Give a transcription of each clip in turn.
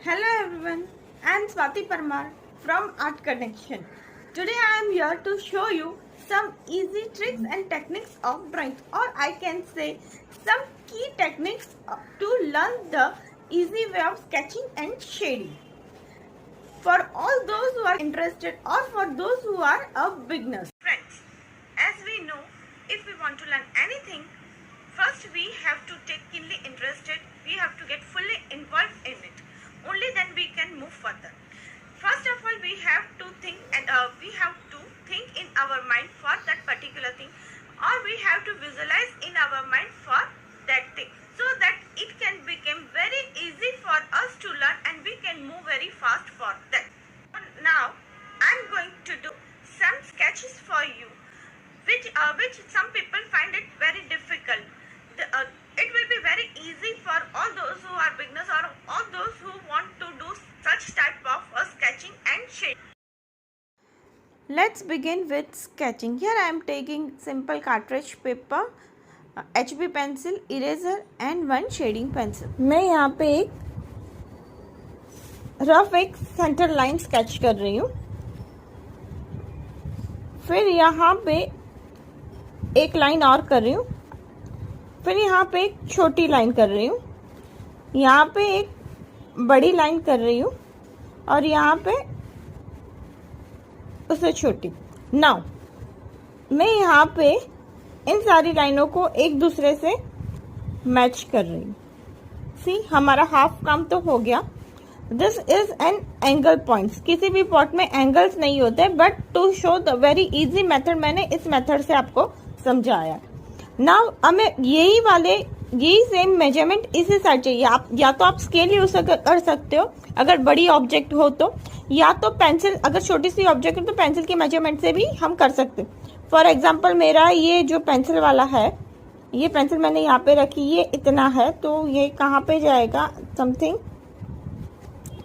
Hello everyone, I am Swati Parmar from Art Connection. Today I am here to show you some easy tricks and techniques of drawing, or I can say some key techniques to learn the easy way of sketching and shading. For all those who are interested or for those who are beginners. Friends, as we know, if we want to learn anything, first we have to take keenly interested, we have to get fully involved in it. Only then we can move further. First of all, we have to think in our mind for that particular thing, or we have to visualize in our mind for that thing, so that it can become very easy for us to learn and we can move very fast for that. Now, I am going to do some sketches for you, which some people find it very difficult. It will be very easy for all those who are beginners or all those who want to do such type of sketching and shading. Let's begin with sketching. Here I am taking simple cartridge paper, HB pencil, eraser and one shading pencil. मैं यहाँ पे एक rough एक centre line sketch कर रही हूँ. फिर यहाँ पे एक लाइन और कर रही हूँ. फिर यहाँ पे एक छोटी लाइन कर रही हूँ, यहाँ पे एक बड़ी लाइन कर रही हूँ और यहाँ पे उससे छोटी. नाउ मैं यहाँ पे इन सारी लाइनों को एक दूसरे से मैच कर रही हूँ. सी, हमारा हाफ काम तो हो गया. This is an angle points. किसी भी पॉट में एंगल्स नहीं होते, but to show the very easy method मैंने इस मेथड से आपको समझाया. नाउ हमें यही सेम मेजरमेंट इसी साइड चाहिए. आप या तो आप स्केल यूज कर सकते हो अगर बड़ी ऑब्जेक्ट हो तो, या तो पेंसिल, अगर छोटी सी ऑब्जेक्ट हो तो पेंसिल के मेजरमेंट से भी हम कर सकते हैं. फॉर एग्जांपल मेरा ये जो पेंसिल वाला है, ये पेंसिल मैंने यहाँ पे रखी, ये इतना है, तो ये कहाँ पे जाएगा, समथिंग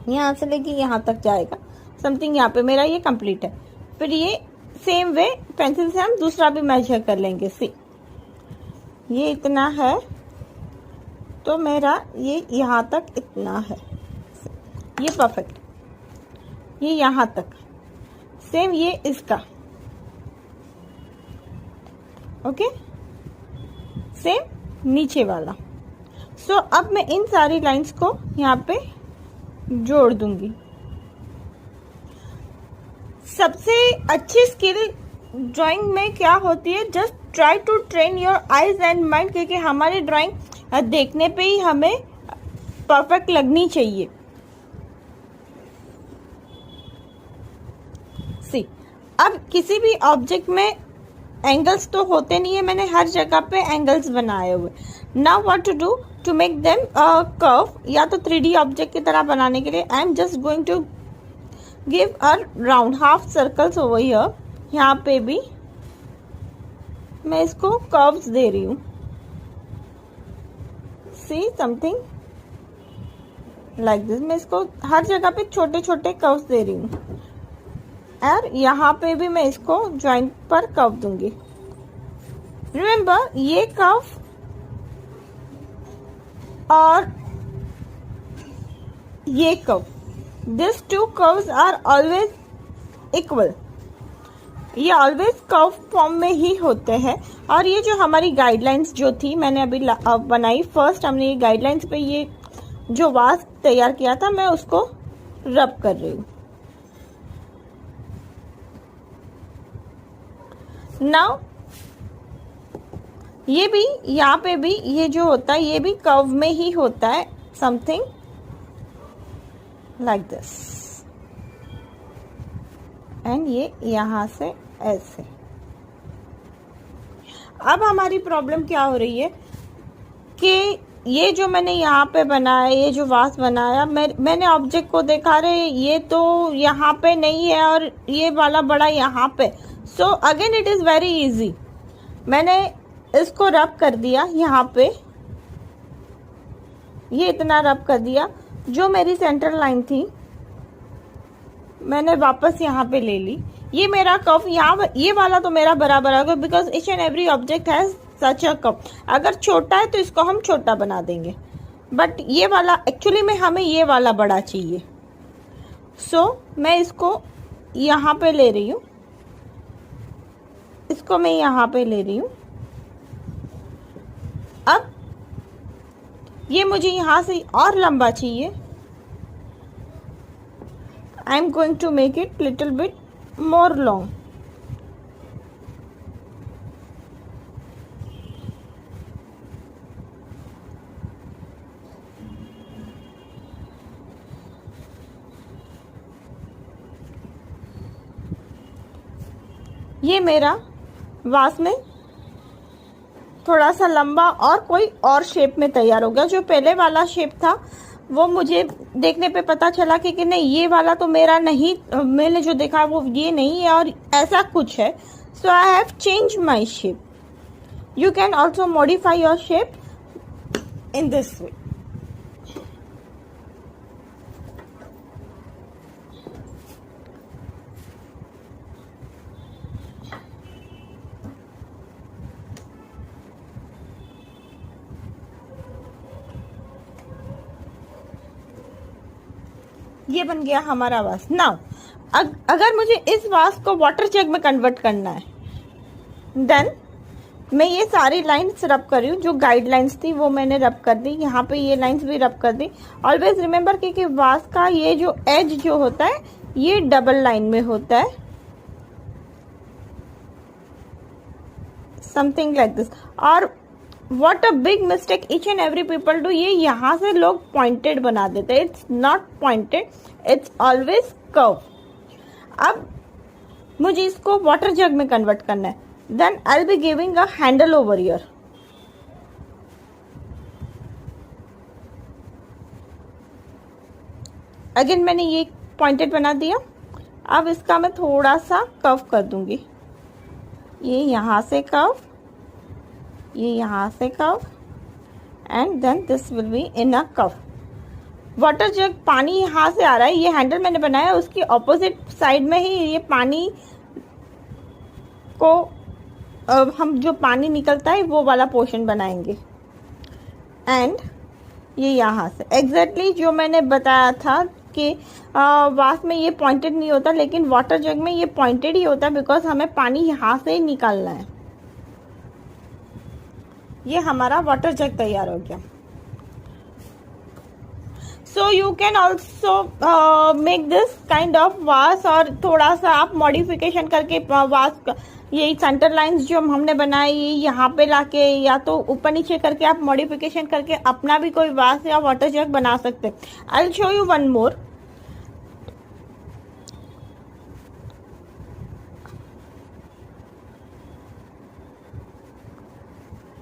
यहाँ से लेके यहाँ तक जाएगा, समथिंग यहाँ पे मेरा ये कंप्लीट है. फिर ये सेम वे पेंसिल से हम दूसरा भी मेजर कर लेंगे. सी, ये इतना है तो मेरा ये यहाँ तक इतना है, ये परफेक्ट. ये यहाँ तक सेम, ये इसका ओके, सेम नीचे वाला. सो अब मैं इन सारी लाइंस को यहाँ पे जोड़ दूंगी. सबसे अच्छी स्किल ड्राइंग में क्या होती है, just try to train your eyes and mind, क्योंकि हमारी ड्राइंग देखने पे ही हमें परफेक्ट लगनी चाहिए. सी, अब किसी भी ऑब्जेक्ट में एंगल्स तो होते नहीं है, मैंने हर जगह पे एंगल्स बनाए हुए. Now what to do to make them curve, या तो 3D ऑब्जेक्ट की तरह बनाने के लिए I am just going to give a round half circles over here. यहाँ पे भी मैं इसको कर्व्स दे रही हूँ. See, something like this. मैं इसको हर जगह पे छोटे छोटे कर्व्स दे रही हूँ, और यहाँ पे भी मैं इसको जॉइंट पर कर्व दूंगी. रिमेम्बर, ये कर्व और ये curve, this two curves are always equal. ये ऑलवेज कर्व फॉर्म में ही होते हैं. और ये जो हमारी गाइडलाइंस जो थी मैंने अभी बनाई, फर्स्ट हमने ये गाइडलाइंस पे ये जो वास तैयार किया था, मैं उसको रब कर रही हूँ. नाउ ये भी, यहाँ पे भी ये जो होता है ये भी कर्व में ही होता है, समथिंग लाइक दिस. एंड ये यहाँ से ऐसे. अब हमारी प्रॉब्लम क्या हो रही है कि ये जो मैंने यहाँ पे बनाया, ये जो वास बनाया, मैंने ऑब्जेक्ट को देखा, रहे ये तो यहाँ पे नहीं है और ये वाला बड़ा यहाँ पे. So again it is very easy. मैंने इसको रब कर दिया, यहाँ पे ये इतना रब कर दिया. जो मेरी सेंटर लाइन थी मैंने वापस यहाँ पे ले ली. ये मेरा कर्व, यहाँ ये वाला तो मेरा बराबर होगा, because each and every object has such a curve. अगर छोटा है तो इसको हम छोटा बना देंगे. बट ये वाला एक्चुअली में हमें ये वाला बड़ा चाहिए। सो मैं इसको यहाँ पे ले रही हूँ, इसको मैं यहाँ पे ले रही हूँ। अब ये मुझे यहाँ से और लंबा चाहिए। I am going to make it little bit more long. ये मेरा वास में थोड़ा सा लंबा और कोई और शेप में तैयार हो गया। जो पहले वाला शेप था वो मुझे देखने पे पता चला कि नहीं, ये वाला तो मेरा नहीं, मैंने जो देखा वो ये नहीं है और ऐसा कुछ है। So I have change my shape. You can also modify your shape in this way. ये बन गया हमारा वास। नाउ अगर मुझे इस वास को वाटर जग में कन्वर्ट करना है, देन मैं ये सारी लाइन्स रब कर रही हूँ। जो गाइडलाइंस थी वो मैंने रब कर दी, यहाँ पे ये लाइन्स भी रब कर दी। ऑलवेज रिमेम्बर कि वास का ये जो एज जो होता है ये डबल लाइन में होता है, समथिंग लाइक दिस। और what a big mistake each and every people do, ये यहाँ से लोग पॉइंटेड बना देते हैं। It's not pointed, it's always curve. अब मुझे इसको वाटर जग में कन्वर्ट करना है, then I will be giving a handle over here. Again मैंने ये पॉइंटेड बना दिया। अब इसका मैं थोड़ा सा कर्व कर दूंगी। ये यहाँ से कर्व, ये यहाँ से curve, and then this will be in a curve. Water jug पानी यहाँ से आ रहा है, ये हैंडल मैंने बनाया, उसकी ऑपोजिट साइड में ही ये पानी को हम जो पानी निकलता है वो वाला पोर्शन बनाएंगे। एंड ये यहाँ से एग्जैक्टली जो मैंने बताया था कि वास में ये पॉइंटेड नहीं होता, लेकिन वाटर जग में ये पॉइंटेड ही होता है, बिकॉज हमें पानी यहाँ से ही निकालना है। ये हमारा वाटर जग तैयार हो गया। So you can also make this kind of वास, और थोड़ा सा आप मॉडिफिकेशन करके वास ये सेंटर लाइंस जो हमने बनाई यहाँ पे लाके या तो ऊपर नीचे करके आप मॉडिफिकेशन करके अपना भी कोई वास या वाटर जग बना सकते हैं। I will show you one more.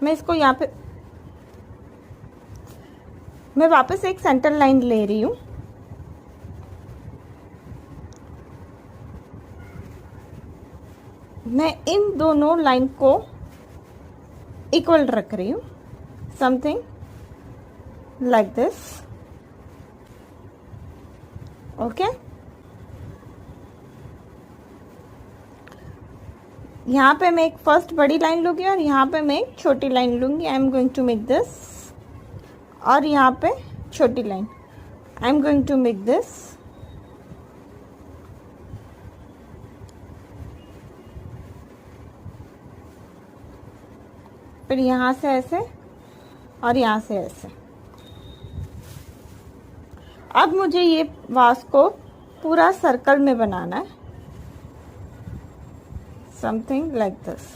मैं इसको यहाँ पे मैं वापस एक सेंटर लाइन ले रही हूँ। मैं इन दोनों लाइन को इक्वल रख रही हूँ, समथिंग लाइक दिस। ओके, यहाँ पे मैं एक फर्स्ट बड़ी लाइन लूँगी और यहाँ पे मैं एक छोटी लाइन लूँगी। I am going to make this, और यहाँ पे छोटी line I am going to make this. फिर यहाँ से ऐसे और यहाँ से ऐसे। अब मुझे ये वास को पूरा सर्कल में बनाना है, समथिंग लाइक दिस।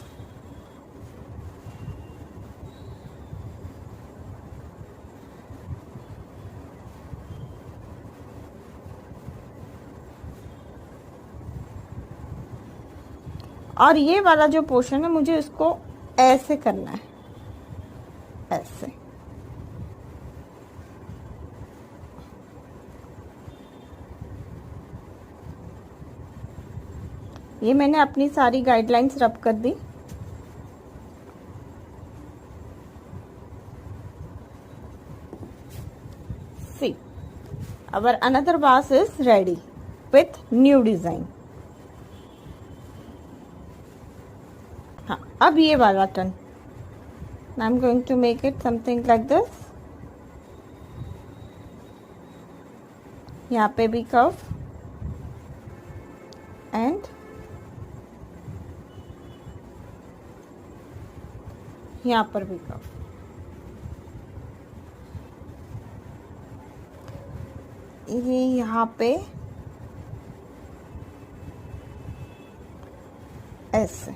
और ये वाला जो पोर्शन है मुझे इसको ऐसे करना है, ऐसे। ये मैंने अपनी सारी गाइडलाइंस रब कर दी। सी, our another vase is ready with new design। हाँ, अब ये वाला turn I am going to make it something like this. यहाँ पे भी कर्व एंड यहाँ पर भी कर्व। ये यहाँ पे ऐसे।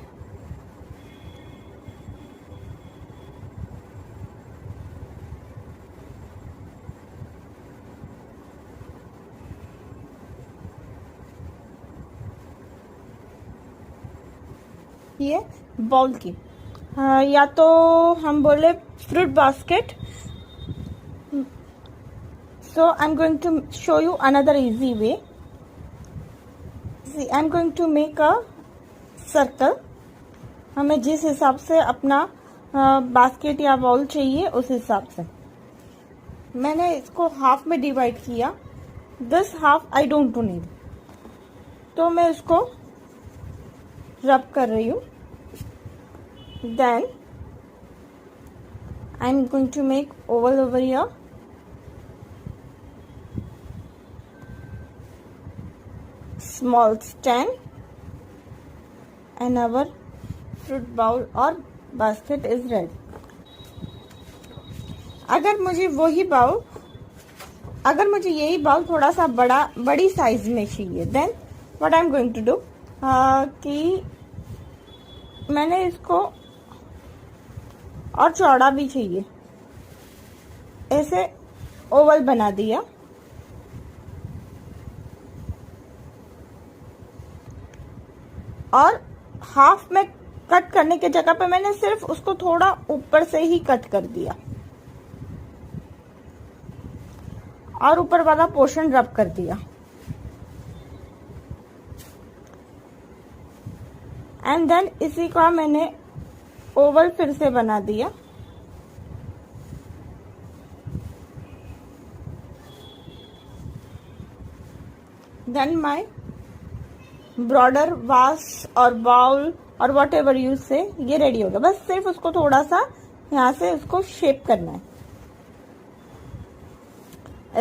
ये बॉल की या तो हम बोले fruit basket. So I am going to show you another easy way. I am going to make a circle. हमें जिस हिसाब से अपना बास्केट या बॉल चाहिए उस हिसाब से मैंने इसको हाफ में डिवाइड किया। This half I don't need, तो मैं इसको रब कर रही हूँ। Then I am going to make oval over here. Small stand and our fruit bowl और basket is ready। अगर मुझे यही बाउल थोड़ा सा बड़ी साइज में चाहिए, then what I am going to do कि मैंने इसको और चौड़ा भी चाहिए, ऐसे ओवल बना दिया। और हाफ में कट करने के जगह पे मैंने सिर्फ उसको थोड़ा ऊपर से ही कट कर दिया और ऊपर वाला पोर्शन रब कर दिया। एंड देन इसी का मैंने ओवल फिर से बना दिया। देन माय ब्रॉडर वास और बाउल और वॉट एवर यूज से ये रेडी हो गया। बस सिर्फ उसको थोड़ा सा यहाँ से उसको शेप करना है।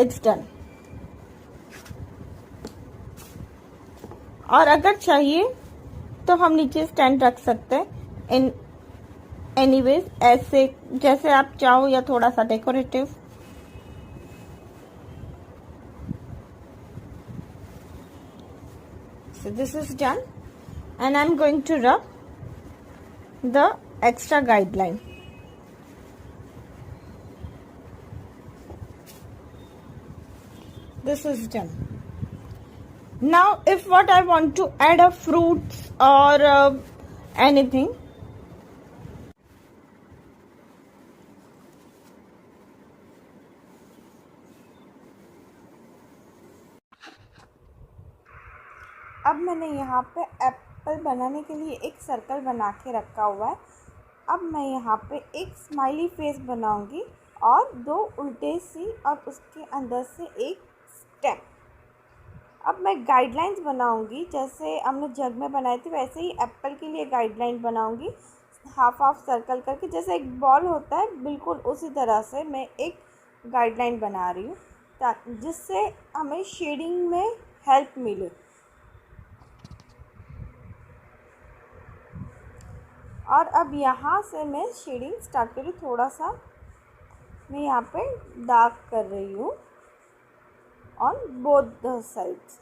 It's done. और अगर चाहिए तो हम नीचे स्टैंड रख सकते हैं इन एनीवेज, ऐसे जैसे आप चाहो या थोड़ा सा decorative. So this is done and I'm going to rub the extra guideline. This is done. Now if what I want to add a fruits or anything, अब मैंने यहाँ पे एप्पल बनाने के लिए एक सर्कल बना के रखा हुआ है। अब मैं यहाँ पे एक स्माइली फेस बनाऊंगी और दो उल्टे सी और उसके अंदर से एक स्टेप। अब मैं गाइडलाइंस बनाऊंगी, जैसे हमने जग में बनाई थी वैसे ही एप्पल के लिए गाइडलाइन बनाऊंगी, हाफ हाफ सर्कल करके, जैसे एक बॉल होता है बिल्कुल उसी तरह से मैं एक गाइडलाइन बना रही हूँ जिससे हमें शेडिंग में हेल्प मिले। और अब यहाँ से मैं शेडिंग स्टार्ट कर रही हूँ। थोड़ा सा मैं यहाँ पे डार्क कर रही हूँ ऑन बोथ द साइड्स।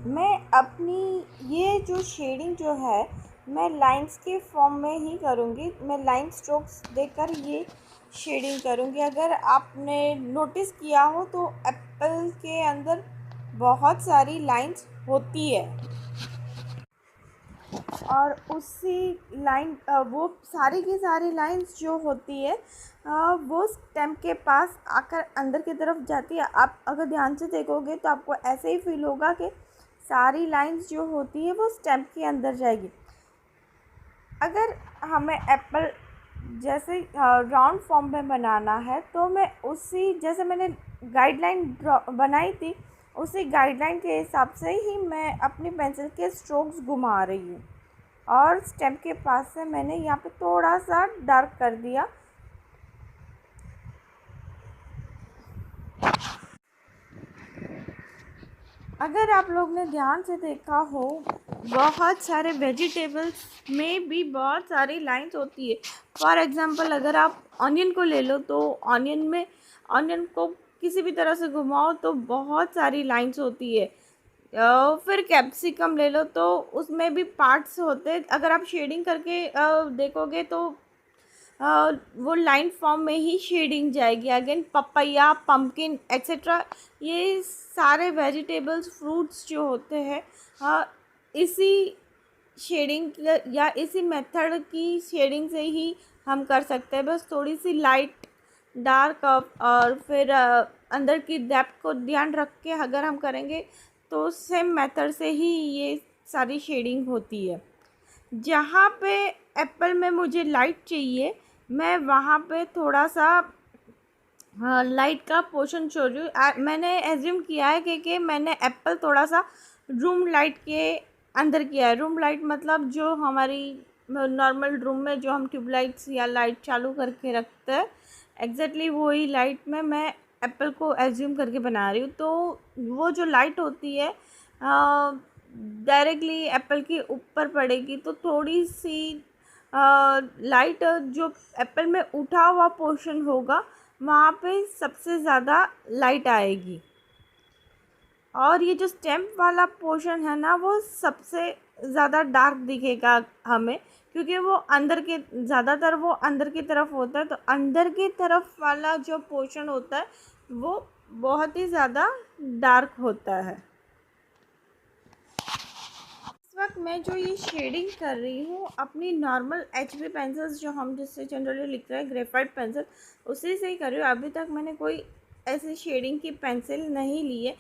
मैं अपनी ये जो शेडिंग जो है मैं लाइंस के फॉर्म में ही करूँगी। मैं लाइन स्ट्रोक्स देकर ये शेडिंग करूँगी। अगर आपने नोटिस किया हो तो एप्पल के अंदर बहुत सारी लाइंस होती है और उसी लाइन वो सारी की सारी लाइंस जो होती है वो स्टेम के पास आकर अंदर की तरफ जाती है। आप अगर ध्यान से देखोगे तो आपको ऐसे ही फील होगा कि सारी लाइंस जो होती है वो स्टेम के अंदर जाएगी। अगर हमें एप्पल जैसे राउंड फॉर्म में बनाना है तो मैं उसी जैसे मैंने गाइडलाइन बनाई थी उसी गाइडलाइन के हिसाब से ही मैं अपनी पेंसिल के स्ट्रोक्स घुमा रही हूँ और स्टेम के पास से मैंने यहाँ पे थोड़ा सा डार्क कर दिया अगर आप लोग ने ध्यान से देखा हो, बहुत सारे वेजिटेबल्स में भी बहुत सारी लाइंस होती है। फॉर एग्जांपल अगर आप ऑनियन को ले लो तो ऑनियन को किसी भी तरह से घुमाओ तो बहुत सारी लाइंस होती है। फिर कैप्सिकम ले लो तो उसमें भी पार्ट्स होते हैं। अगर आप शेडिंग करके देखोगे तो वो लाइन फॉर्म में ही शेडिंग जाएगी। अगेन पपैया, पम्पकिन एक्सेट्रा, ये सारे वेजिटेबल्स, फ्रूट्स जो होते हैं इसी शेडिंग या इसी मेथड की शेडिंग से ही हम कर सकते हैं। बस थोड़ी सी लाइट, डार्क और फिर अंदर की डेप्थ को ध्यान रख के अगर हम करेंगे तो सेम मेथड से ही ये सारी शेडिंग होती है। जहाँ पे एप्पल में मुझे लाइट चाहिए, मैं वहाँ पे थोड़ा सा लाइट का पोर्शन छोड़ रही हूँ। मैंने एज्यूम किया है कि मैंने एप्पल थोड़ा सा रूम लाइट के अंदर किया है। रूम लाइट मतलब जो हमारी नॉर्मल रूम में जो हम ट्यूबलाइट्स या लाइट चालू करके रखते हैं, एग्जैक्टली वही लाइट में मैं एप्पल को एज्यूम करके बना रही हूँ। तो वो जो लाइट होती है डायरेक्टली एप्पल के ऊपर पड़ेगी, तो थोड़ी सी लाइट जो एप्पल में उठा हुआ पोर्शन होगा वहाँ पे सबसे ज़्यादा लाइट आएगी। और ये जो स्टेम वाला पोर्शन है ना, वो सबसे ज़्यादा डार्क दिखेगा हमें, क्योंकि वो ज़्यादातर वो अंदर की तरफ होता है। तो अंदर की तरफ वाला जो पोर्शन होता है वो बहुत ही ज़्यादा डार्क होता है। इस वक्त मैं जो ये शेडिंग कर रही हूँ अपनी नॉर्मल HB पेंसिल्स, जो हम जिससे जनरली लिख रहे हैं ग्रेफाइट पेंसिल, उसी से ही कर रही हूँ। अभी तक मैंने कोई ऐसी शेडिंग की पेंसिल नहीं ली है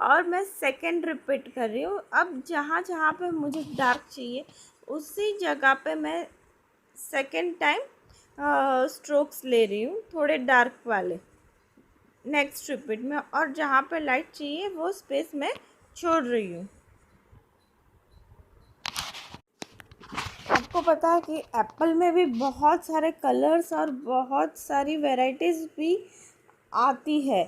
और मैं सेकंड रिपीट कर रही हूँ। अब जहाँ जहाँ पे मुझे डार्क चाहिए उसी जगह पे मैं सेकंड टाइम स्ट्रोक्स ले रही हूँ, थोड़े डार्क वाले नेक्स्ट रिपीट में, और जहाँ पे लाइट चाहिए वो स्पेस मैं छोड़ रही हूँ। आपको पता है कि एप्पल में भी बहुत सारे कलर्स और बहुत सारी वैरायटीज़ भी आती है।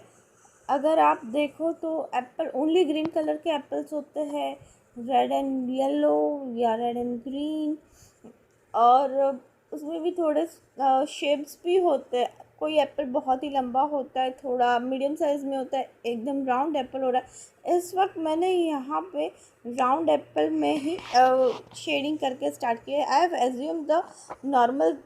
अगर आप देखो तो एप्पल ओनली ग्रीन कलर के एप्पल्स होते हैं, रेड एंड येलो या रेड एंड ग्रीन, और उसमें भी थोड़े शेप्स भी होते हैं। कोई एप्पल बहुत ही लंबा होता है, थोड़ा मीडियम साइज़ में होता है, एकदम राउंड एप्पल हो रहा है। इस वक्त मैंने यहाँ पे राउंड एप्पल में ही शेडिंग करके स्टार्ट किया है। I have assume the normal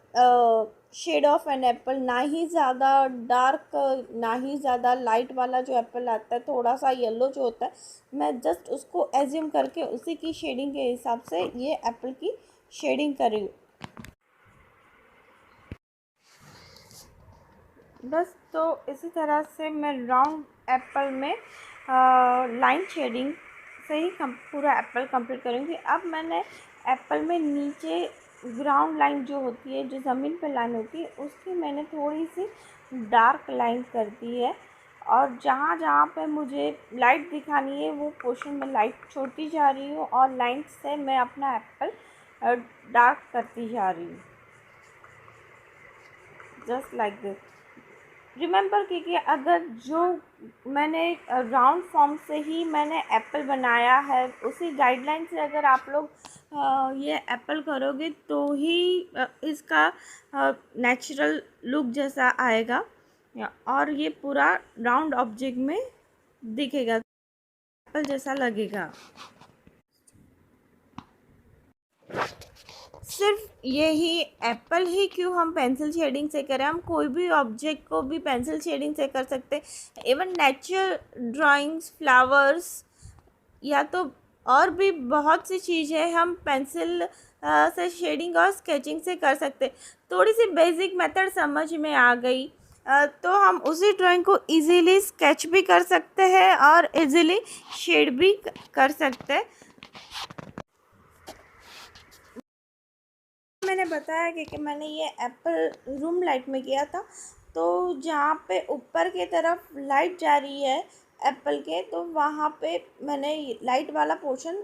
shade of an apple, ना ही ज़्यादा डार्क ना ही ज़्यादा लाइट वाला जो एप्पल आता है, थोड़ा सा येलो जो होता है, मैं जस्ट उसको एज्यूम करके उसी की शेडिंग के हिसाब से ये एप्पल की शेडिंग कर रही हूँ। बस तो इसी तरह से मैं राउंड एप्पल में लाइन शेडिंग से ही पूरा एप्पल कंप्लीट करूँगी। अब मैंने एप्पल में नीचे ग्राउंड लाइन जो होती है, जो ज़मीन पे लाइन होती है, उसकी मैंने थोड़ी सी डार्क लाइन कर दी है। और जहाँ जहाँ पे मुझे लाइट दिखानी है वो पोर्शन में लाइट छोड़ती जा रही हूँ और लाइन से मैं अपना एप्पल डार्क करती जा रही हूँ, जस्ट लाइक दिस। रिमेंबर कि अगर जो मैंने राउंड फॉर्म से ही मैंने एप्पल बनाया है, उसी गाइडलाइन से अगर आप लोग ये एप्पल करोगे तो ही इसका नेचुरल लुक जैसा आएगा और ये पूरा राउंड ऑब्जेक्ट में दिखेगा, एप्पल जैसा लगेगा। सिर्फ यही एप्पल ही क्यों हम पेंसिल शेडिंग से करें, हम कोई भी ऑब्जेक्ट को भी पेंसिल शेडिंग से कर सकते हैं। इवन नेचर ड्राइंग्स, फ्लावर्स, या तो और भी बहुत सी चीज़ें हम पेंसिल से शेडिंग और स्केचिंग से कर सकते। थोड़ी सी बेसिक मेथड समझ में आ गई तो हम उसी ड्राइंग को इजीली स्केच भी कर सकते हैं और इजीली शेड भी कर सकते हैं। मैंने बताया कि मैंने ये एप्पल रूम लाइट में किया था, तो जहाँ पे ऊपर की तरफ लाइट जा रही है एप्पल के, तो वहाँ पे मैंने लाइट वाला पोर्शन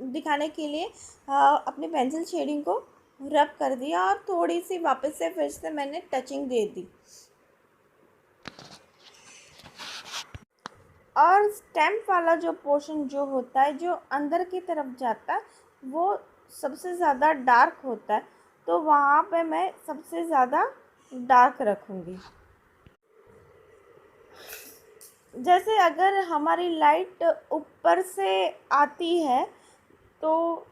दिखाने के लिए अपनी पेंसिल शेडिंग को रब कर दिया और थोड़ी सी वापस से फिर से मैंने टचिंग दे दी। और स्टेम वाला जो पोर्शन जो होता है, जो अंदर की तरफ जाता है, वो सबसे ज़्यादा डार्क होता है, तो वहाँ पे मैं सबसे ज़्यादा डार्क रखूँगी। जैसे अगर हमारी लाइट ऊपर से आती है तो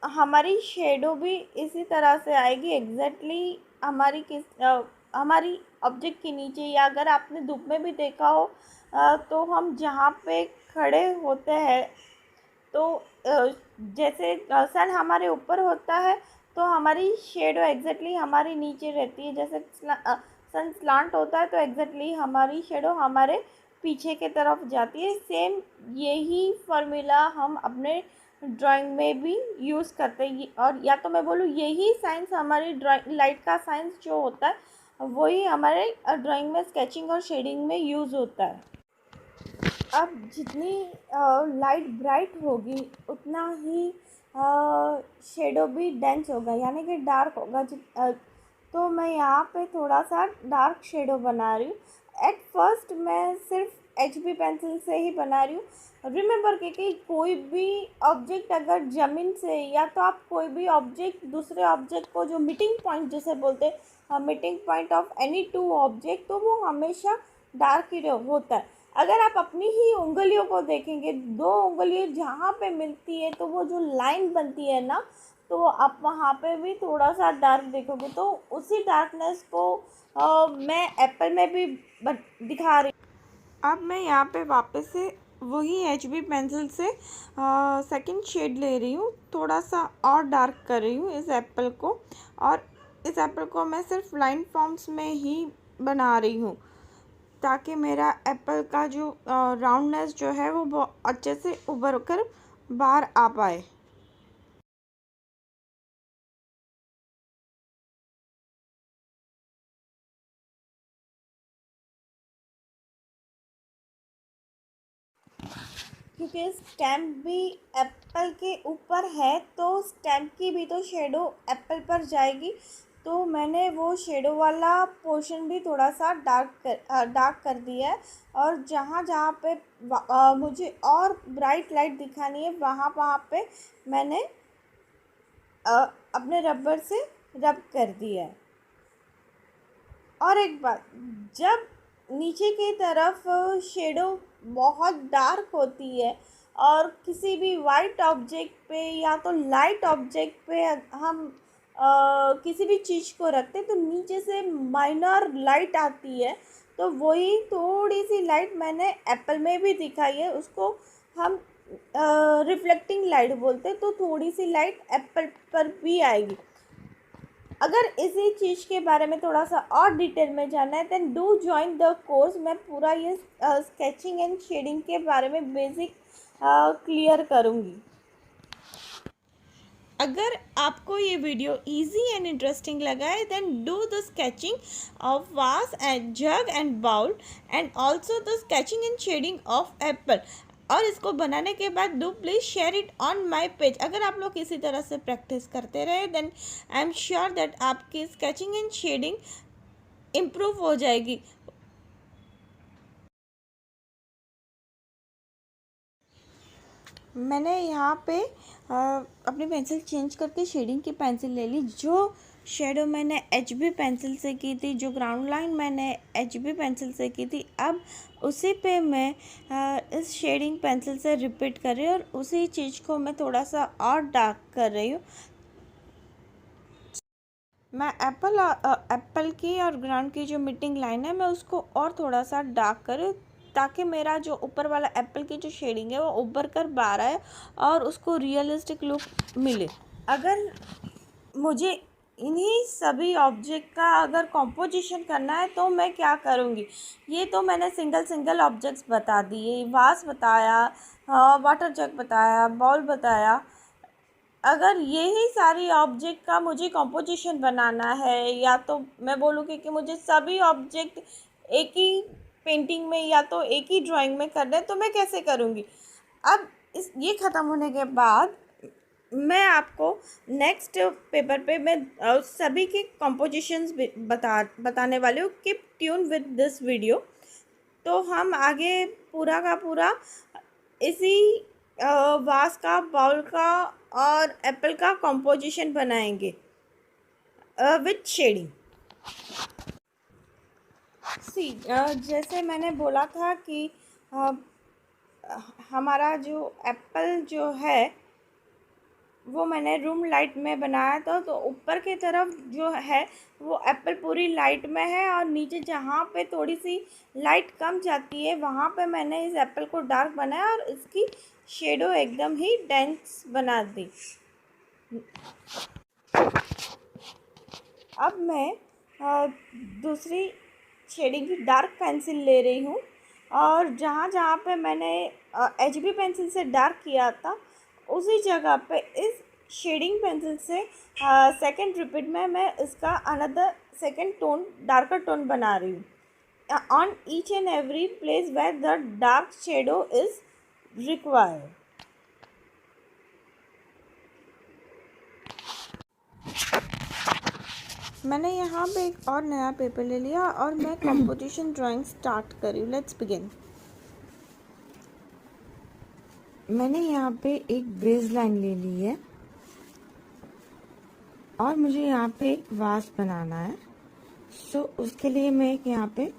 हमारी शेडो भी इसी तरह से आएगी एग्जैक्टली हमारी ऑब्जेक्ट के नीचे, या अगर आपने धूप में भी देखा हो तो हम जहाँ पे खड़े होते हैं तो जैसे सन हमारे ऊपर होता है तो हमारी शेडो एग्जैक्टली हमारे नीचे रहती है। जैसे सन स्लांट होता है तो एग्जैक्टली हमारी शेडो हमारे पीछे के तरफ जाती है। सेम यही फार्मूला हम अपने ड्राइंग में भी यूज़ करते हैं, और या तो मैं बोलूँ यही साइंस हमारी ड्राइंग लाइट का साइंस जो होता है वही हमारे ड्राइंग में स्केचिंग और शेडिंग में यूज़ होता है। अब जितनी लाइट ब्राइट होगी उतना ही शेडो भी डेंस होगा, यानी कि डार्क होगा। तो मैं यहाँ पे थोड़ा सा डार्क शेडो बना रही हूँ। एट फर्स्ट मैं सिर्फ HB पेंसिल से ही बना रही हूँ। रिमेंबर कि कोई भी ऑब्जेक्ट अगर ज़मीन से, या तो आप कोई भी ऑब्जेक्ट दूसरे ऑब्जेक्ट को, जो मीटिंग पॉइंट जिसे बोलते हैं, meeting point of any two object, तो वो हमेशा डार्क ही होता है। अगर आप अपनी ही उंगलियों को देखेंगे, दो उंगलियां जहाँ पे मिलती है तो वो जो लाइन बनती है ना, तो आप वहाँ पे भी थोड़ा सा डार्क देखोगे। तो उसी डार्कनेस को मैं एप्पल में भी दिखा रही हूँ। अब मैं यहाँ पे वापस से वही HB पेंसिल से सेकंड शेड ले रही हूँ, थोड़ा सा और डार्क कर रही हूँ इस एप्पल को। और इस एप्पल को मैं सिर्फ लाइन फॉर्म्स में ही बना रही हूँ, ताकि मेरा एप्पल का जो राउंडनेस जो है वो बहुत अच्छे से उभर कर बाहर आ पाए। क्योंकि स्टेम भी एप्पल के ऊपर है तो स्टेम की भी तो शेडो एप्पल पर जाएगी। तो मैंने वो शेडो वाला पोर्शन भी थोड़ा सा डार्क कर दिया है। और जहाँ जहाँ पे मुझे और ब्राइट लाइट दिखानी है वहाँ वहाँ पे मैंने अपने रबर से रब कर दिया है। और एक बात, जब नीचे की तरफ शेडो बहुत डार्क होती है और किसी भी वाइट ऑब्जेक्ट पे या तो लाइट ऑब्जेक्ट पे हम किसी भी चीज़ को रखते हैं तो नीचे से माइनर लाइट आती है। तो वही थोड़ी सी लाइट मैंने एप्पल में भी दिखाई है, उसको हम रिफ्लेक्टिंग लाइट बोलते हैं। तो थोड़ी सी लाइट एप्पल पर भी आएगी। अगर इसी चीज़ के बारे में थोड़ा सा और डिटेल में जानना है then do join the course. मैं पूरा ये स्केचिंग एंड शेडिंग के बारे में बेसिक क्लियर करूँगी। अगर आपको ये वीडियो इजी एंड इंटरेस्टिंग लगा है then do the sketching of vase and jug and bowl and also the sketching and shading of apple. और इसको बनाने के बाद do please share it on my page. अगर आप लोग इसी तरह से प्रैक्टिस करते रहे then I am sure that आपकी स्केचिंग एंड शेडिंग इम्प्रूव हो जाएगी। मैंने यहाँ पे अपनी पेंसिल चेंज करके शेडिंग की पेंसिल ले ली। जो शेडो मैंने HB पेंसिल से की थी, जो ग्राउंड लाइन मैंने HB पेंसिल से की थी, अब उसी पे मैं इस शेडिंग पेंसिल से रिपीट कर रही हूँ और उसी चीज़ को मैं थोड़ा सा और डार्क कर रही हूँ। मैं एप्पल की और ग्राउंड की जो मीटिंग लाइन है मैं उसको और थोड़ा सा डार्क करूँ, ताकि मेरा जो ऊपर वाला एप्पल की जो शेडिंग है वो उभर कर बाहर आए और उसको रियलिस्टिक लुक मिले। अगर मुझे इन्हीं सभी ऑब्जेक्ट का अगर कॉम्पोजिशन करना है तो मैं क्या करूँगी। ये तो मैंने सिंगल ऑब्जेक्ट्स बता दिए, वास बताया, वाटर जग बताया, बाउल बताया। अगर यही सारी ऑब्जेक्ट का मुझे कॉम्पोजिशन बनाना है, या तो मैं बोलूँगी कि मुझे सभी ऑब्जेक्ट एक ही पेंटिंग में या तो एक ही ड्राइंग में करना है, तो मैं कैसे करूँगी। अब ये ख़त्म होने के बाद मैं आपको नेक्स्ट पेपर पे मैं सभी के कॉम्पोजिशंस बताने वाली हूँ। Keep tune with this video. तो हम आगे पूरा का पूरा इसी वास का, बाउल का और एप्पल का कंपोजिशन बनाएंगे विथ शेडिंग। सी जैसे मैंने बोला था कि अ, हमारा जो एप्पल जो है वो मैंने रूम लाइट में बनाया था, तो ऊपर की तरफ जो है वो एप्पल पूरी लाइट में है, और नीचे जहाँ पे थोड़ी सी लाइट कम जाती है वहाँ पे मैंने इस एप्पल को डार्क बनाया और इसकी शेडो एकदम ही डेंस बना दी। अब मैं दूसरी शेडिंग की डार्क पेंसिल ले रही हूँ, और जहाँ जहाँ पे मैंने HB पेंसिल से डार्क किया था उसी जगह पे इस शेडिंग पेंसिल से सेकंड रिपीट में मैं इसका another second tone, darker tone बना रही हूँ on each and every place where the dark shadow is required. मैंने यहाँ पे एक और नया पेपर ले लिया और मैं कंपोजिशन ड्राइंग स्टार्ट करी। Let's begin. मैंने यहाँ पे एक बेस लाइन ले ली है और मुझे यहाँ पे एक वास बनाना है। सो उसके लिए मैं यहाँ पे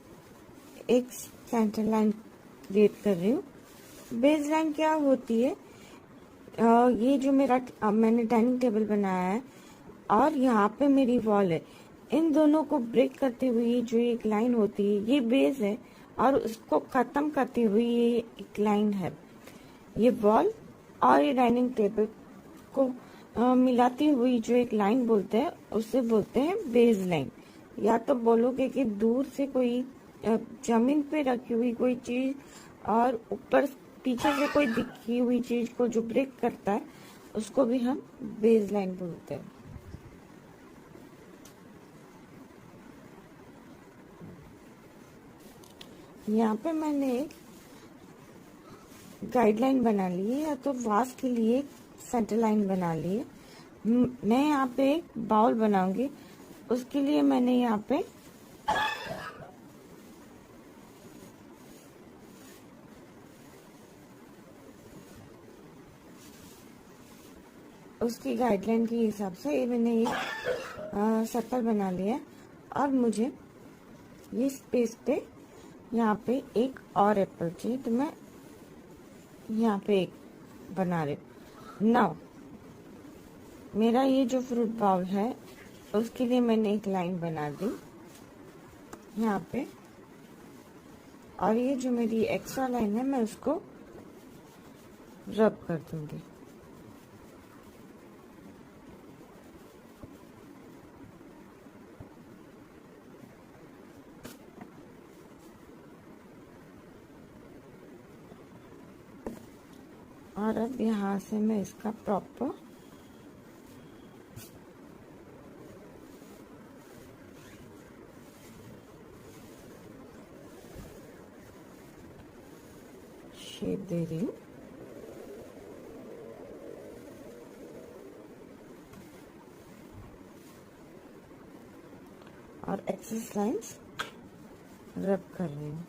एक सेंटर लाइन क्रिएट कर रही हूँ। बेस लाइन क्या होती है, ये जो मेरा मैंने डाइनिंग टेबल बनाया है और यहाँ पे मेरी वॉल है, इन दोनों को ब्रेक करते हुए जो एक लाइन होती है ये बेस है, और उसको ख़त्म करते हुए ये एक लाइन है। ये वॉल और ये डाइनिंग टेबल को मिलाती हुई जो एक लाइन बोलते हैं उसे बोलते हैं बेस लाइन। या तो बोलोगे कि दूर से कोई जमीन पे रखी हुई कोई चीज़ और ऊपर पीछे से कोई दिखी हुई चीज़ को जो ब्रेक करता है उसको भी हम बेस लाइन बोलते हैं। यहाँ पे मैंने एक गाइडलाइन बना ली है, या तो वास के लिए सेंटर लाइन बना ली है। मैं यहाँ पे एक बाउल बनाऊंगी, उसके लिए मैंने यहाँ पे उसकी गाइडलाइन के हिसाब से ये मैंने एक सर्कल बना लिया है, और मुझे ये स्पेस पे यहाँ पे एक और एप्पल चाहिए, तो मैं यहाँ पे एक बना रही हूँ। नाउ मेरा ये जो फ्रूट बाउल है उसके लिए मैंने एक लाइन बना दी यहाँ पे, और ये जो मेरी एक्स्ट्रा लाइन है मैं उसको रब कर दूंगी। और अब यहाँ से मैं इसका प्रॉपर शेप दे रही हूँ। और एक्सेस लाइंस रब कर रही हूँ।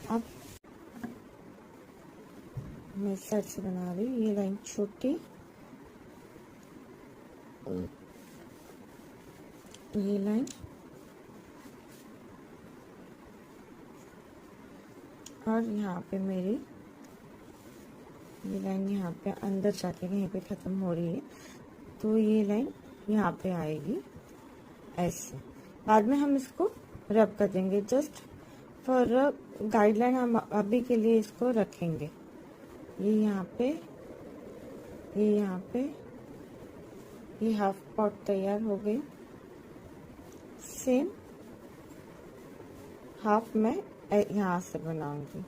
अब मैं साइड से बना रही हूँ ये लाइन छोटी, ये लाइन, और यहाँ पे मेरी ये लाइन यहाँ पे अंदर जाके कहीं पे ख़त्म हो रही है, तो ये लाइन यहाँ पे आएगी ऐसे। बाद में हम इसको रब कर देंगे, जस्ट फॉर गाइडलाइन हम अभी के लिए इसको रखेंगे। ये यहाँ पे, ये यहाँ पे, ये हाफ पॉट तैयार हो गई। सेम हाफ मैं यहाँ से बनाऊंगी।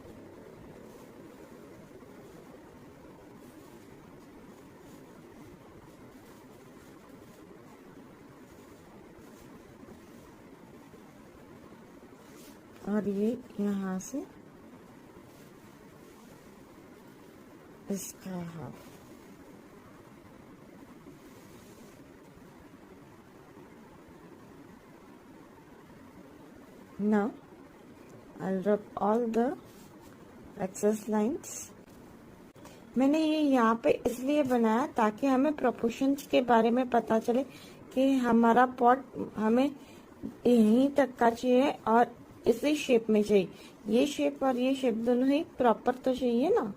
और ये यहाँ से इसका half. Now I'll rub all the excess lines. मैंने ये यहाँ पे इसलिए बनाया ताकि हमें प्रोपोर्शंस के बारे में पता चले कि हमारा पॉट हमें यहीं तक का चाहिए और इसी शेप में चाहिए। ये शेप और ये शेप दोनों ही प्रॉपर तो चाहिए ना,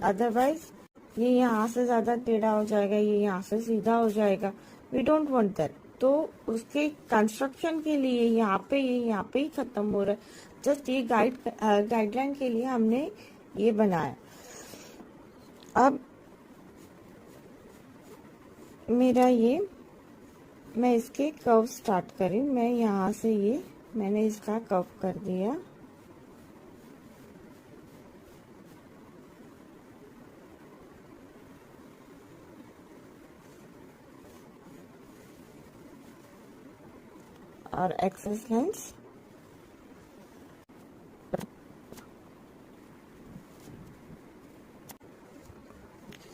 अदरवाइज ये यहाँ से ज्यादा टेढ़ा हो जाएगा, ये यहाँ से सीधा हो जाएगा। We don't want that. तो उसके कंस्ट्रक्शन के लिए यहाँ पे ये यहाँ पे ही खत्म हो रहा है। जस्ट ये गाइडलाइन के लिए हमने ये बनाया। अब मेरा ये मैं इसके कर्व स्टार्ट करी। मैं यहाँ से ये मैंने इसका कर्व कर दिया। और एक्सेस लाइंस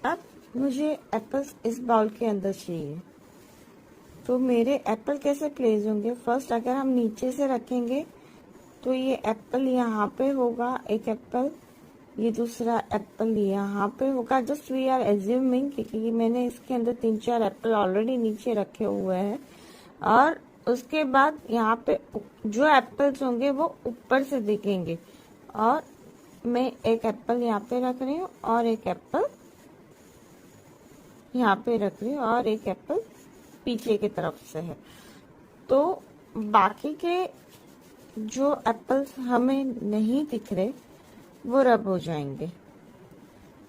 अब मुझे एप्पल्स इस बाउल के अंदर चाहिए। तो मेरे एप्पल कैसे प्लेस होंगे? फर्स्ट अगर हम नीचे से रखेंगे तो ये एप्पल यहाँ पे होगा, एक एप्पल, ये दूसरा एप्पल यहाँ पे होगा। जस्ट वी आर एज्यूमिंग क्योंकि मैंने इसके अंदर 3-4 एप्पल ऑलरेडी नीचे रखे हुए हैं। और उसके बाद यहाँ पे जो एप्पल्स होंगे वो ऊपर से दिखेंगे। और मैं एक एप्पल यहाँ पे रख रही हूँ और एक एप्पल यहाँ पे रख रही हूँ और एक एप्पल पीछे की तरफ से है। तो बाकी के जो एप्पल्स हमें नहीं दिख रहे वो रब हो जाएंगे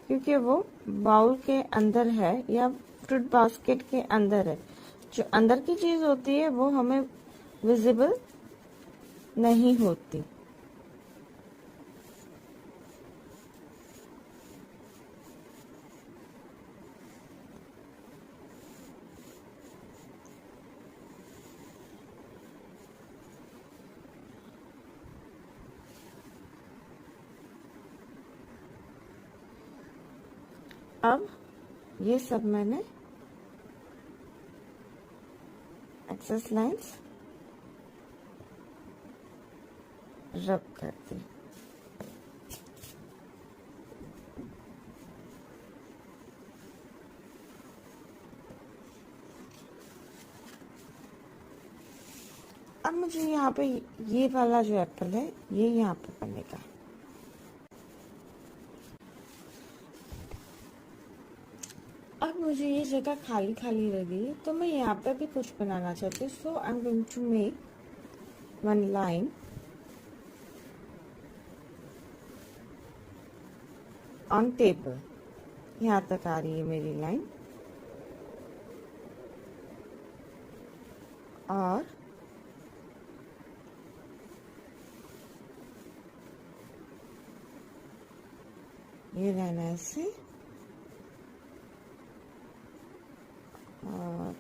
क्योंकि वो बाउल के अंदर है या फ्रूट बास्केट के अंदर है। जो अंदर की चीज होती है वो हमें विजिबल नहीं होती। अब ये सब मैंने एक्सेस लाइंस रब कर दी। अब मुझे यहाँ पे ये वाला जो एप्पल है ये यहाँ पे बनेगा। अब मुझे ये जगह खाली खाली लगी तो मैं यहाँ पे भी कुछ बनाना चाहती हूँ। So I am going to make one line on table. यहाँ तक आ रही है मेरी लाइन। और ये लाइन ऐसे और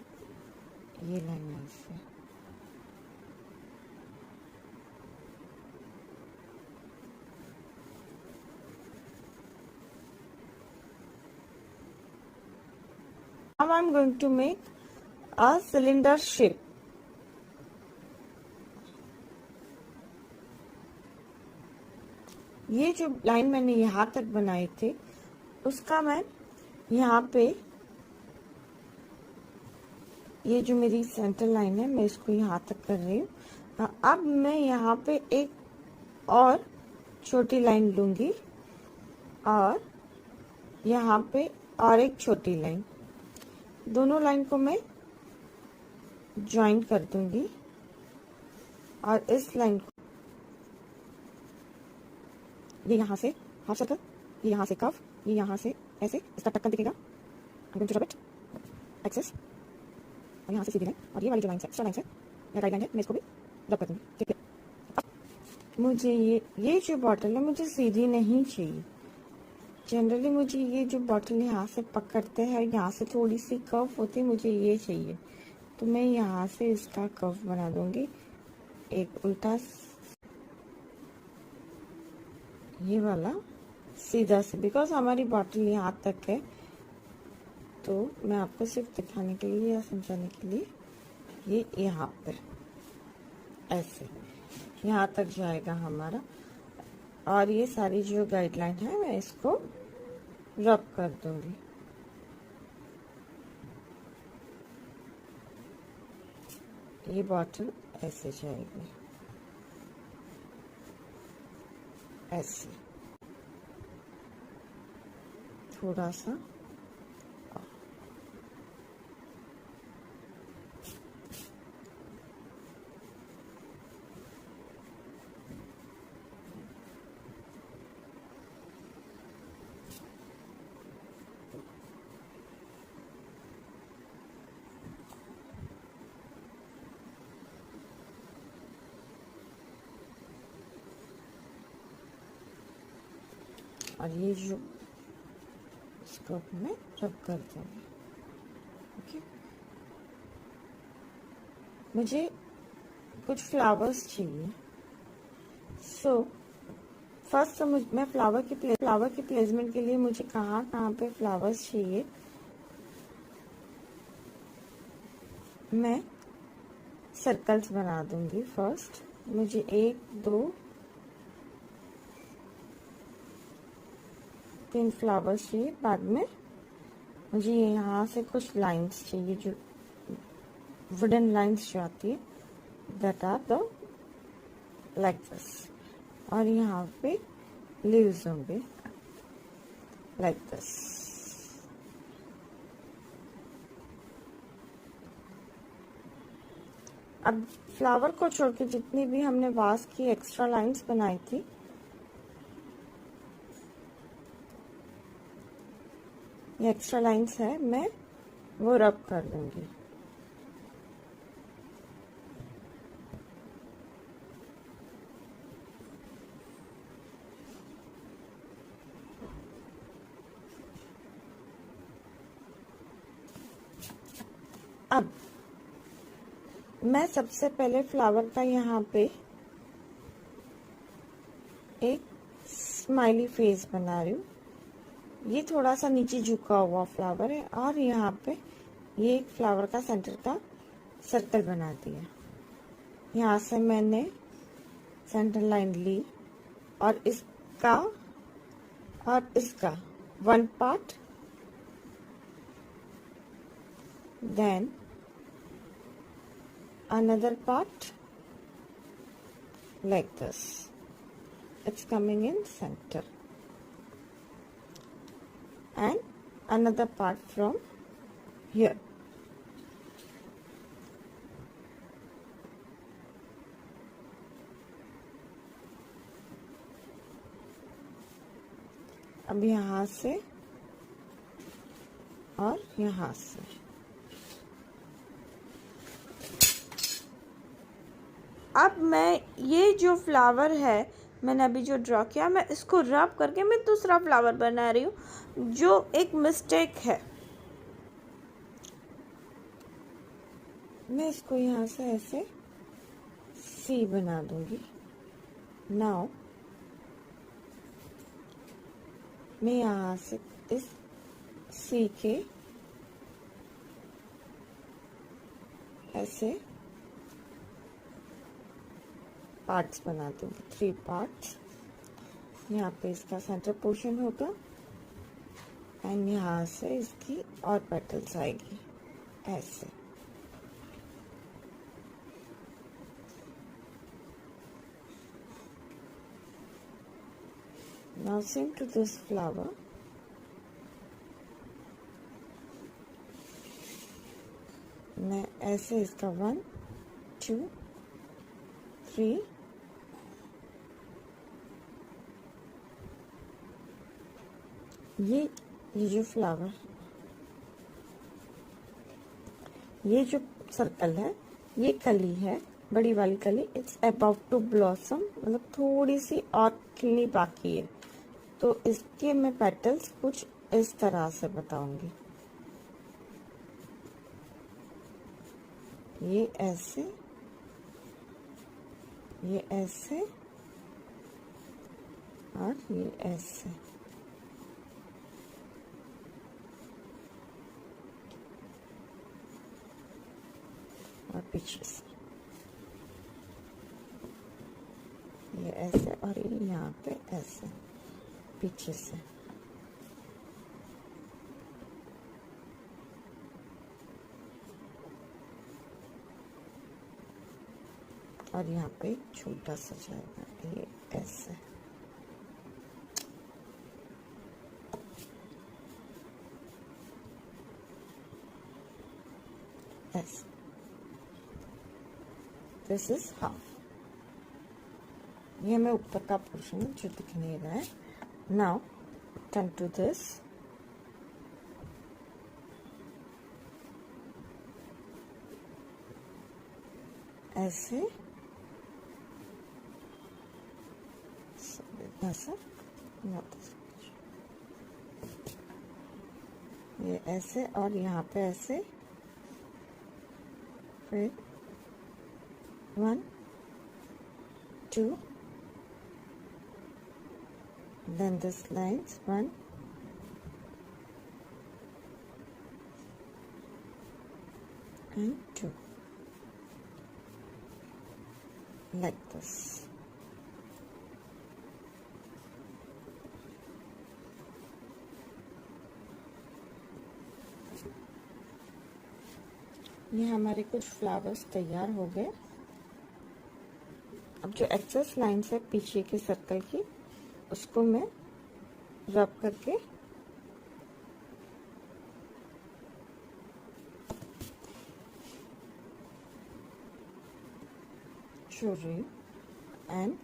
ये लाइन ऐसे। Now I'm going to make a cylinder shape. ये जो लाइन मैंने यहाँ तक बनाई थी उसका मैं यहाँ पे ये जो मेरी सेंटर लाइन है मैं इसको यहाँ तक कर रही हूँ। अब मैं यहाँ पे एक और छोटी लाइन लूंगी और यहाँ पे और एक छोटी लाइन, दोनों लाइन को मैं ज्वाइन कर दूंगी। और इस लाइन को ये यहाँ से हाफ सर्कल, ये यहाँ से कव, ये यहाँ से ऐसे इसका टक्कर दिखेगा। I'm going to rub it, excess, और यहाँ से सीधी लाइन और ये वाली जो लाइन है, लाइन है या गाइड लाइन है, मैं इसको भी रब कर दूंगी। ठीक है। मुझे ये जो बॉटल है मुझे सीधी नहीं चाहिए। जनरली मुझे ये जो बॉटल यहाँ से पकड़ते हैं यहाँ से थोड़ी सी कर्व होती है, मुझे ये चाहिए। तो मैं यहाँ से इसका कर्व बना दूंगी, एक उल्टा ये वाला सीधा से, बिकॉज हमारी बॉटल यहाँ तक है, तो मैं आपको सिर्फ दिखाने के लिए या समझाने के लिए ये यहाँ पर ऐसे यहाँ तक जाएगा हमारा। और ये सारी जो गाइडलाइन है मैं इसको रब कर दूंगी। ये बॉटल ऐसे जाएगी, ऐसे थोड़ा सा। और ये जो इसको मैं रब कर दूंगी। ओके, मुझे कुछ फ्लावर्स चाहिए। सो फर्स्ट मैं फ्लावर की प्लेसमेंट के लिए मुझे कहाँ कहाँ पे फ्लावर्स चाहिए, मैं सर्कल्स बना दूंगी। फर्स्ट मुझे 1 2 3 फ्लावर्स चाहिए। बाद में मुझे यहाँ से कुछ लाइंस चाहिए, जो वुडन लाइंस जो आती है, that are the like this. और यहाँ पे लीव्स होंगे लाइक दिस। अब फ्लावर को छोड़ के जितनी भी हमने वास की एक्स्ट्रा लाइंस बनाई थी, ये एक्स्ट्रा लाइंस है, मैं वो रब कर दूंगी। अब मैं सबसे पहले फ्लावर का यहाँ पे एक स्माइली फेस बना रही हूँ। ये थोड़ा सा नीचे झुका हुआ फ्लावर है, और यहाँ पे ये एक फ्लावर का सेंटर का सर्कल बना दिया। यहाँ से मैंने सेंटर लाइन ली, और इसका और इसका one part, then another part like this. It's coming in center, and another part from here. अब यहाँ से और यहाँ से अब मैं ये जो फ्लावर है मैंने अभी जो ड्रॉ किया, मैं इसको रब करके मैं दूसरा फ्लावर बना रही हूँ, जो एक मिस्टेक है। मैं इसको यहाँ से ऐसे सी बना दूंगी। नाउ मैं यहाँ से इस सी के ऐसे पार्ट्स बना दूंगी, 3 पार्ट्स। यहाँ पे इसका सेंटर पोर्शन होगा, एंड यहाँ से इसकी और पेटल्स आएगी ऐसे। Now same to this flower, मैं ऐसे इसका 1 2 3 ये जो फ्लावर, ये जो सर्कल है, ये कली है, बड़ी वाली कली, इट्स अबाउट टू ब्लॉसम, मतलब थोड़ी सी और खिलनी बाकी है। तो इसके मैं पेटल्स कुछ इस तरह से बताऊंगी। ये ऐसे, ये ऐसे, और ये ऐसे, और पीछे से ये ऐसे, और ये यहाँ पे ऐसे पीछे से। और यहाँ पे छोटा सा जाएगा, ये ऐसे। ऐसे, दिस इज हाफ। ये हमें ऊपर का पोर्शन जो दिख नहीं रहा है। नाउ टर्न टू दिस, ऐसे ऐसा, ये ऐसे, और यहाँ पे ऐसे, फिर 1 2, then this lines 1 and 2, like this. ये हमारे कुछ फ्लावर्स तैयार हो गए। अब जो एक्सेस लाइन्स है पीछे के सर्कल की, उसको मैं रब करके शो रही हूँ। एंड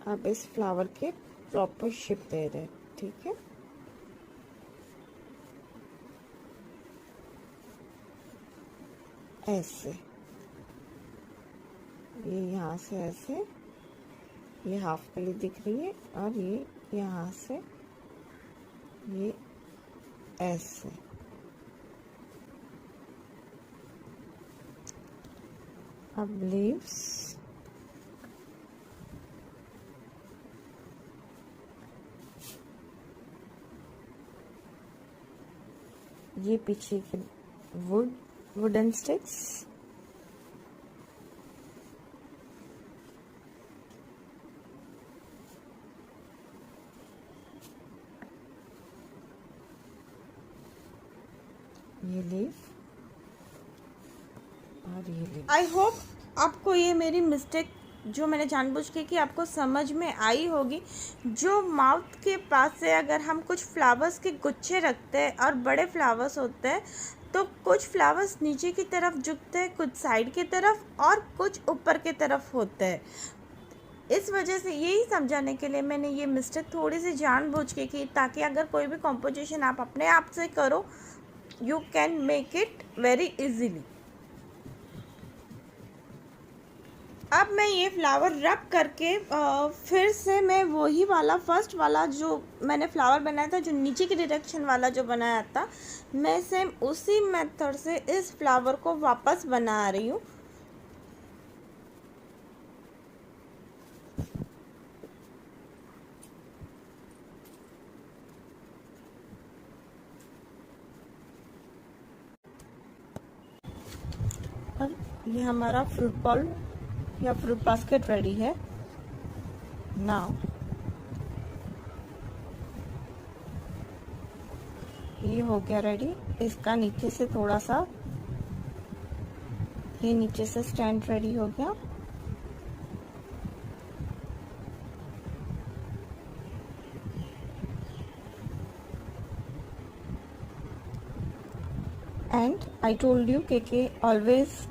अब इस फ्लावर के प्रॉपर शेप दे रहे हैं, ठीक है। ऐसे, ये यहाँ से ऐसे, ये हाफ कली दिख रही है, और ये यहाँ से ये ऐसे। अब लीव्स, ये पीछे के वुडन स्टिक्स, ये लीफ, और ये लीफ। आई होप आपको ये मेरी मिस्टेक जो मैंने जानबूझ के की आपको समझ में आई होगी। जो माउथ के पास से अगर हम कुछ फ्लावर्स के गुच्छे रखते हैं और बड़े फ्लावर्स होते हैं, तो कुछ फ्लावर्स नीचे की तरफ झुकते हैं, कुछ साइड की तरफ और कुछ ऊपर की तरफ होते हैं। इस वजह से यही समझाने के लिए मैंने ये मिस्टेक थोड़ी सी जानबूझ के की, ताकि अगर कोई भी कॉम्पोजिशन आप अपने आप से करो, you can make it very easily. अब मैं ये फ्लावर रब करके फिर से मैं वही वाला फर्स्ट वाला जो मैंने फ्लावर बनाया था, जो नीचे की डायरेक्शन वाला जो बनाया था, मैं सेम उसी मेथड से इस फ्लावर को वापस बना रही हूँ। और ये हमारा फ्रूट बॉल या फ्रूट बास्केट रेडी है। नाउ ये हो गया रेडी। इसका नीचे से थोड़ा सा, ये नीचे से स्टैंड रेडी हो गया। एंड आई टोल्ड यू कि ऑलवेज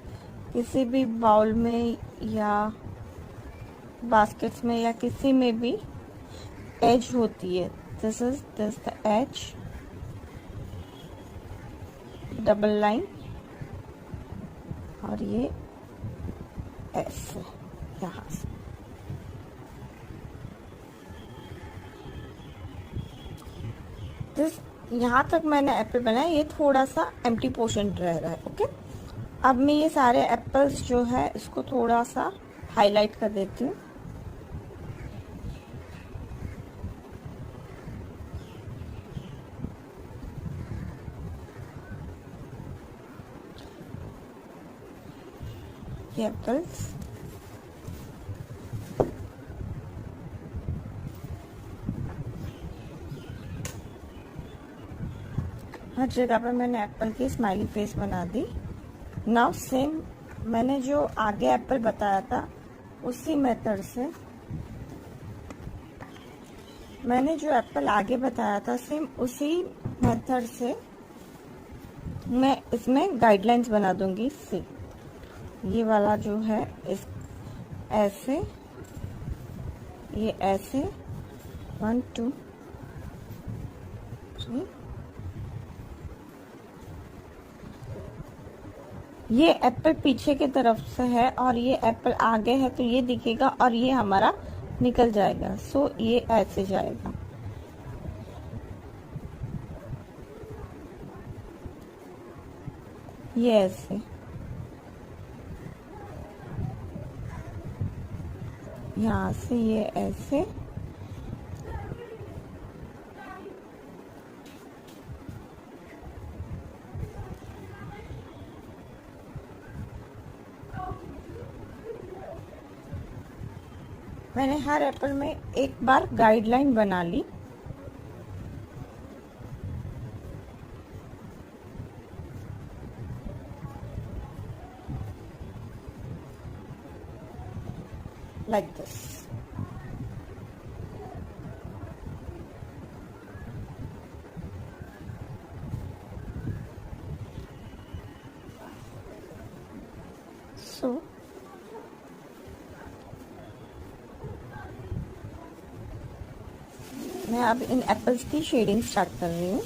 किसी भी बाउल में या बास्केट्स में या किसी में भी एज होती है। This the edge, double line, और ये ऐसे यहाँ से। दिस यहाँ तक मैंने एप्पल बनाया, ये थोड़ा सा एम्प्टी पोर्शन रह रहा है। ओके, अब मैं ये सारे एप्पल्स जो है इसको थोड़ा सा हाईलाइट कर देती हूँ। ये एप्पल्स, हर जगह पे मैंने एप्पल की स्माइली फेस बना दी। नाउ सेम मैंने जो आगे एप्पल बताया था उसी मेथड से, मैंने जो एप्पल आगे बताया था सेम उसी मेथड से मैं इसमें गाइडलाइंस बना दूंगी। सी ये वाला जो है इस ऐसे, ये ऐसे 1 2 3, ये एप्पल पीछे की तरफ से है और ये एप्पल आगे है तो ये दिखेगा और ये हमारा निकल जाएगा। सो ये ऐसे जाएगा। ये ऐसे, यहाँ से ये ऐसे, मैंने हर एप्पल में एक बार गाइडलाइन बना ली। like this. So मैं अब इन एप्पल्स की शेडिंग स्टार्ट कर रही हूँ।